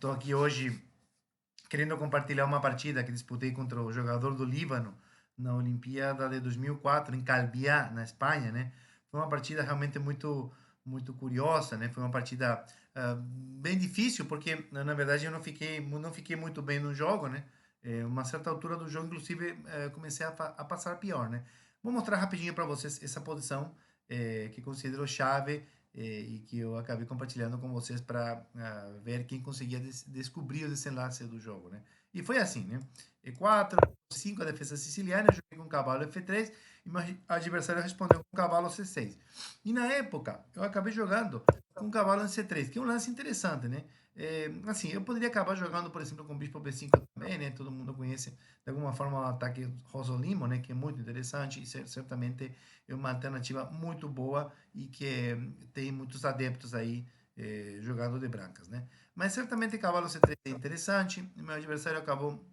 Estou aqui hoje querendo compartilhar uma partida que disputei contra o jogador do Líbano na Olimpíada de 2004 em Calviá, na Espanha, né? Foi uma partida realmente muito curiosa, né? Foi uma partida bem difícil porque na verdade eu não fiquei muito bem no jogo, né? Uma certa altura do jogo, inclusive, comecei a passar pior, né? Vou mostrar rapidinho para vocês essa posição que considero chave e que eu acabei compartilhando com vocês para ver quem conseguia descobrir o desenlace do jogo, né? E foi assim, né? E4, 5 a defesa siciliana, eu joguei com cavalo F3 e meu adversário respondeu com cavalo C6. E na época, eu acabei jogando com cavalo em C3, que é um lance interessante, né? Assim, eu poderia acabar jogando, por exemplo, com bispo B5 também, né? Todo mundo conhece de alguma forma o ataque Rosolimo, né? Que é muito interessante e certamente é uma alternativa muito boa e que tem muitos adeptos aí jogando de brancas, né? Mas certamente cavalo C3 é interessante. Meu adversário acabou,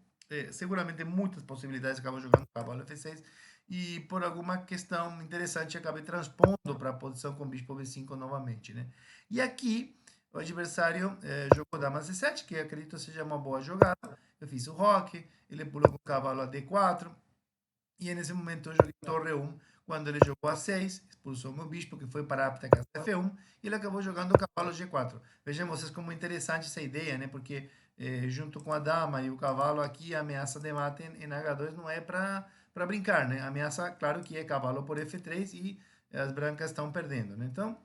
seguramente muitas possibilidades, acabou jogando cavalo F6 e por alguma questão interessante acabei transpondo para a posição com bispo B5 novamente, né? E aqui o adversário jogou dama C7, que acredito seja uma boa jogada. Eu fiz o roque, ele pulou com o cavalo a D4, e nesse momento eu joguei torre 1, quando ele jogou a 6, expulsou meu bispo, que foi para a casa F1, e ele acabou jogando o cavalo G4. Vejam vocês como é interessante essa ideia, né? Porque junto com a dama e o cavalo aqui, a ameaça de mate em H2 não é para brincar, né? A ameaça, claro que é cavalo por F3 e as brancas estão perdendo, né? Então,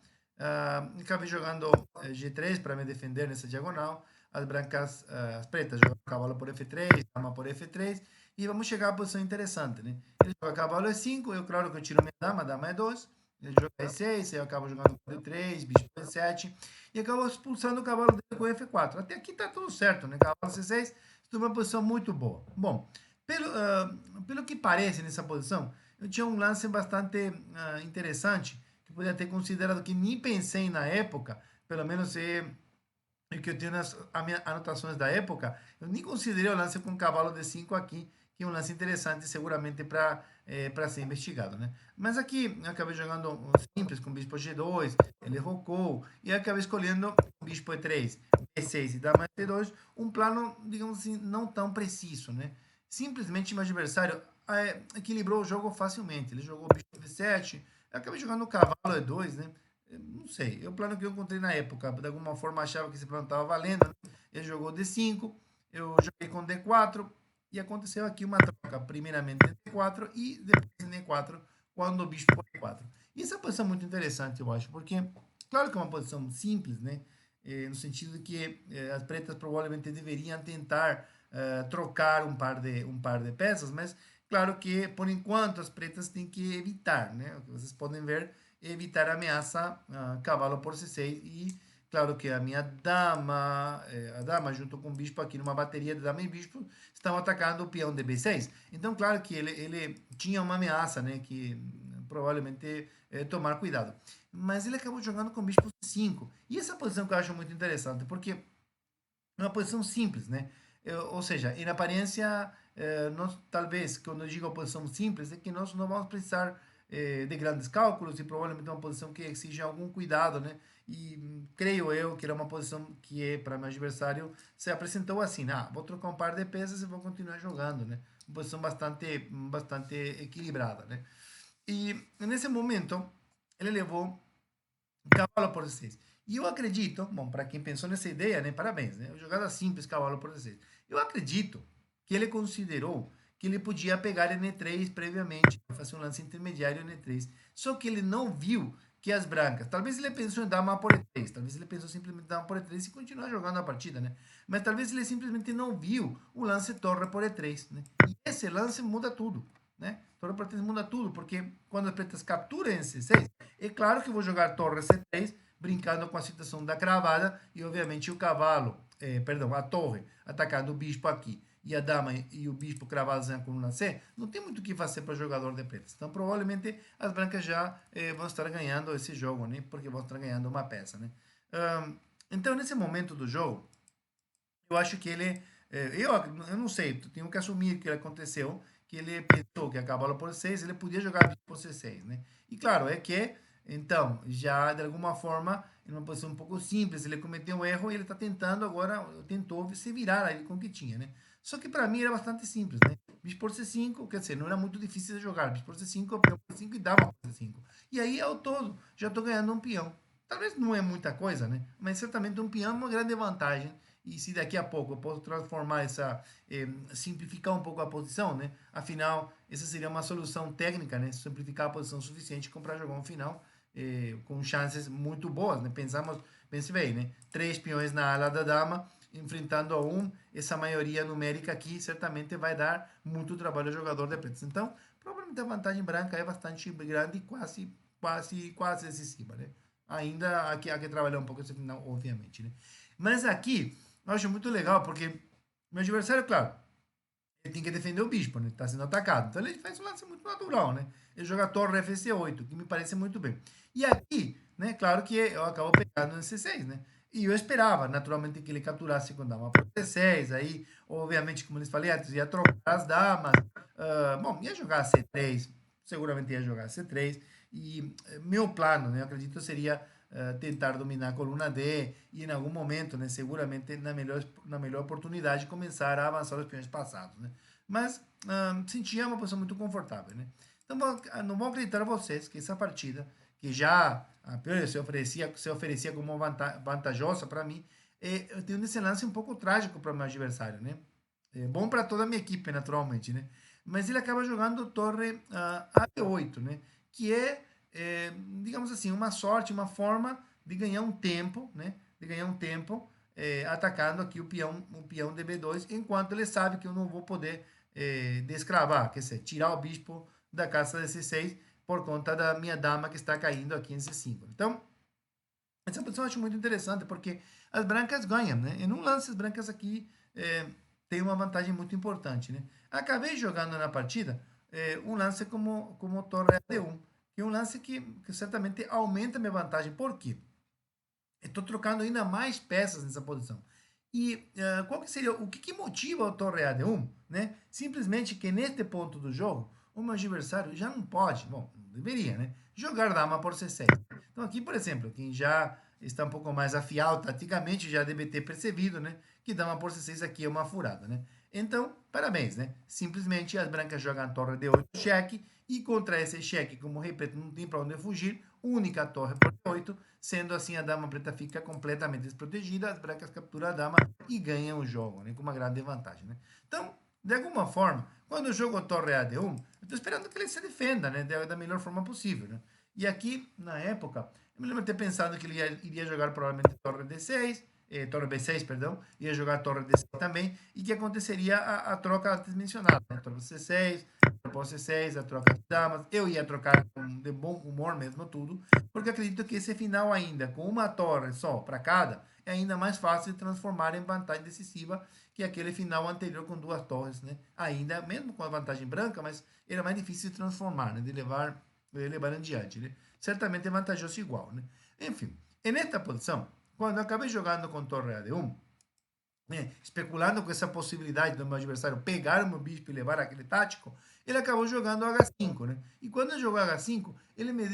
acabei jogando G3 para me defender nessa diagonal. As brancas, as pretas jogam cavalo por F3, dama por F3, e vamos chegar à posição interessante, né? Ele joga cavalo E5, eu claro que eu tiro minha dama, dama E2, ele joga E6, eu acabo jogando E3, bicho E7, e acabo expulsando o cavalo dele com F4. Até aqui tá tudo certo, né? Cavalo C6, estou numa posição muito boa. Bom, pelo que parece nessa posição, eu tinha um lance bastante interessante, que podia ter considerado que nem pensei na época, pelo menos e que eu tenho nas anotações da época, eu nem considerei o lance com cavalo de 5 aqui, que é um lance interessante seguramente para ser investigado, né? Mas aqui eu acabei jogando um simples com bispo G2, ele rocou, e eu acabei escolhendo bispo E3, E6 e dama E2, um plano, digamos assim, não tão preciso, né? Simplesmente meu adversário equilibrou o jogo facilmente, ele jogou bispo B7, eu acabei jogando cavalo E2, né? Não sei, é o plano que eu encontrei na época. De alguma forma achava que esse plano estava valendo, né? Ele jogou D5, eu joguei com D4 e aconteceu aqui uma troca. Primeiramente D4 e depois D4 quando o bicho foi E4. E essa posição é muito interessante, eu acho, porque, claro que é uma posição simples, né? No sentido de que as pretas provavelmente deveriam tentar trocar um par de peças, mas claro que por enquanto as pretas têm que evitar, né? O que vocês podem ver evitar a ameaça cavalo por C6 e claro que a dama junto com o bispo aqui numa bateria de dama e bispo estão atacando o peão de B6. Então claro que ele tinha uma ameaça, né, que provavelmente tomar cuidado. Mas ele acabou jogando com o bispo C5. E essa posição que eu acho muito interessante, porque é uma posição simples, né? Ou seja, em aparência, nós, talvez, quando eu digo a posição simples, é que nós não vamos precisar de grandes cálculos e provavelmente é uma posição que exige algum cuidado, né? E creio eu que era uma posição que, para meu adversário, se apresentou assim: vou trocar um par de peças e vou continuar jogando, né? Uma posição bastante equilibrada, né? E nesse momento, ele levou cavalo por 16. E eu acredito, bom, para quem pensou nessa ideia, né, parabéns, né? Jogada simples, cavalo por 16. Eu acredito que ele considerou que ele podia pegar N3 previamente, fazer um lance intermediário N3. Só que ele não viu que as brancas, talvez ele pensou em dama por E3, talvez ele pensou simplesmente em dama por E3 e continuar jogando a partida, né? Mas talvez ele simplesmente não viu o lance torre por E3, né? E esse lance muda tudo, né? Torre por E3 muda tudo, porque quando as pretas capturam em C6, é claro que eu vou jogar torre C3, brincando com a situação da cravada e, obviamente, o cavalo, perdão, a torre atacando o bispo aqui e a dama e o bispo cravados na coluna C, não tem muito o que fazer para o jogador de pretas. Então, provavelmente, as brancas já vão estar ganhando esse jogo, né? Porque vão estar ganhando uma peça, né? Então, nesse momento do jogo, eu acho que ele. Eu não sei, tenho que assumir que aconteceu, que ele pensou que a cavalo por 6 ele podia jogar bispo por C6, né? E claro, é que, então, já de alguma forma, em uma posição um pouco simples, ele cometeu um erro e ele está tentando agora, tentou se virar aí com o que tinha, né? Só que para mim era bastante simples, né? Bispo por C5, quer dizer, não era muito difícil de jogar. Bispo por C5, peão por C5 e dama por C5. E aí, ao todo, já estou ganhando um peão. Talvez não é muita coisa, né? Mas certamente um peão é uma grande vantagem. E se daqui a pouco eu posso transformar simplificar um pouco a posição, né? Afinal, essa seria uma solução técnica, né? Simplificar a posição suficiente para jogar um final com chances muito boas, né? Pense bem, né? 3 peões na ala da dama, enfrentando a essa maioria numérica aqui certamente vai dar muito trabalho ao jogador de pretos. Então, provavelmente a vantagem branca é bastante grande e quase decisiva, né? Ainda há que trabalhar um pouco esse final, obviamente, né? Mas aqui, eu acho muito legal, porque meu adversário, claro, ele tem que defender o bispo, né? Está sendo atacado. Então ele faz um lance muito natural, né? Ele joga torre FC8, que me parece muito bem. E aqui, né? Claro que eu acabo pegando no C6, né? E eu esperava, naturalmente, que ele capturasse com dama por C6. Aí, obviamente, como eles falei antes, ia trocar as damas. Bom, ia jogar C3. Seguramente ia jogar C3. E meu plano, né? Eu acredito, seria tentar dominar a coluna D e em algum momento, né, seguramente na melhor oportunidade, começar a avançar os peões passados. Né? Mas sentia uma posição muito confortável. Né? Então não vou acreditar a vocês que essa partida, que já se oferecia como vantajosa para mim, tem um desenlace um pouco trágico para o meu adversário. Né? É bom para toda a minha equipe, naturalmente. Né? Mas ele acaba jogando torre A8, né? Que digamos assim, uma sorte, uma forma de ganhar um tempo, né? De ganhar um tempo atacando aqui o peão de B2, enquanto ele sabe que eu não vou poder descravar, quer dizer, tirar o bispo da casa de C6 por conta da minha dama que está caindo aqui em C5. Então, essa posição eu acho muito interessante, porque as brancas ganham, né? E num lance, as brancas aqui têm uma vantagem muito importante, né? Acabei jogando na partida um lance como torre D1, que é um lance que certamente aumenta a minha vantagem. Por quê? Estou trocando ainda mais peças nessa posição. E qual que seria, o que motiva o torre AD1? Né? Simplesmente que neste ponto do jogo, o meu adversário já não pode, bom, deveria, né? Jogar dama por C6. Então aqui, por exemplo, quem já está um pouco mais afiado taticamente já deve ter percebido, né? Que dama por C6 aqui é uma furada, né? Então, parabéns, né? Simplesmente as brancas jogam a torre D8 cheque e contra esse cheque, como repito, não tem para onde fugir, única torre por D8, sendo assim a dama preta fica completamente desprotegida, as brancas capturam a dama e ganham o jogo, né? Com uma grande vantagem, né? Então, de alguma forma, quando eu jogo torre AD1, eu estou esperando que ele se defenda, né? Da melhor forma possível, né? E aqui, na época, eu me lembro de ter pensado que ele iria jogar provavelmente torre D6, torre B6, perdão, ia jogar torre D6 também, e que aconteceria a troca antes mencionada, né? Torre C6, torre C6, a troca de damas, eu ia trocar de bom humor mesmo tudo, porque acredito que esse final ainda, com uma torre só para cada, é ainda mais fácil de transformar em vantagem decisiva que aquele final anterior com duas torres, né? Ainda, mesmo com a vantagem branca, mas era mais difícil de transformar, né? De levar adiante, né? Certamente é vantajoso igual, né? Enfim, e nesta posição, quando eu acabei jogando com torre AD1, né, especulando com essa possibilidade do meu adversário pegar o meu bispo e levar aquele tático, ele acabou jogando H5, né? E quando ele jogou H5, ele me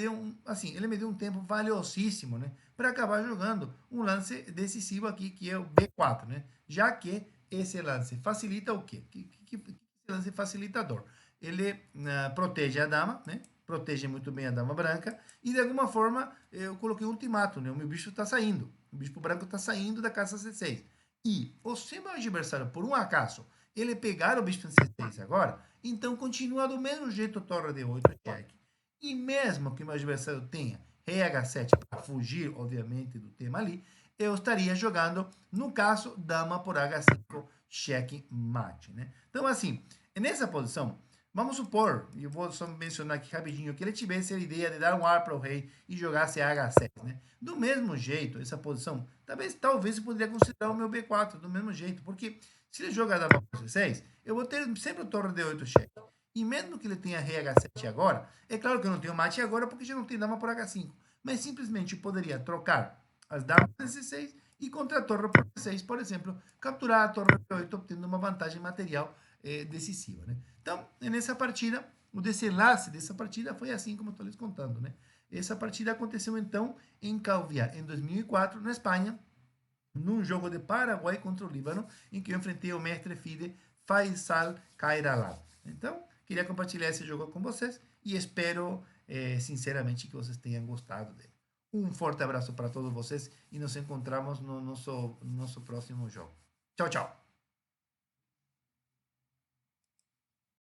deu um tempo valiosíssimo, né, para acabar jogando um lance decisivo aqui, que é o B4, né? Já que esse lance facilita o quê? Que esse lance facilitador. Ele protege a dama, né? Protege muito bem a dama branca e de alguma forma eu coloquei um ultimato, né? O meu bicho está saindo, o bispo branco está saindo da casa C6. E o seu adversário, por um acaso, ele pegar o bispo em C6 agora, então continua do mesmo jeito torre D8 cheque. E mesmo que o meu adversário tenha rei H7 para fugir, obviamente, do tema ali, eu estaria jogando, no caso, dama por H5 cheque mate, né? Então, assim, nessa posição, vamos supor, e eu vou só mencionar aqui rapidinho, que ele tivesse a ideia de dar um ar para o rei e jogasse H7, né? Do mesmo jeito, essa posição, talvez eu poderia considerar o meu B4 do mesmo jeito, porque se ele jogar dama por C6, eu vou ter sempre o torre D8 cheque. E mesmo que ele tenha rei H7 agora, é claro que eu não tenho mate agora porque já não tem dama por H5, mas simplesmente eu poderia trocar as damas por C6 e contra a torre por C6, por exemplo, capturar a torre B8 obtendo uma vantagem material decisiva, né? Então, nessa partida, o desenlace dessa partida foi assim como eu estou lhes contando, né? Essa partida aconteceu então em Calviá, em 2004, na Espanha, num jogo de Paraguai contra o Líbano, em que eu enfrentei o mestre FIDE Faisal Kairalan. Então, queria compartilhar esse jogo com vocês e espero, sinceramente, que vocês tenham gostado dele. Um forte abraço para todos vocês e nos encontramos no nosso próximo jogo. Tchau, tchau!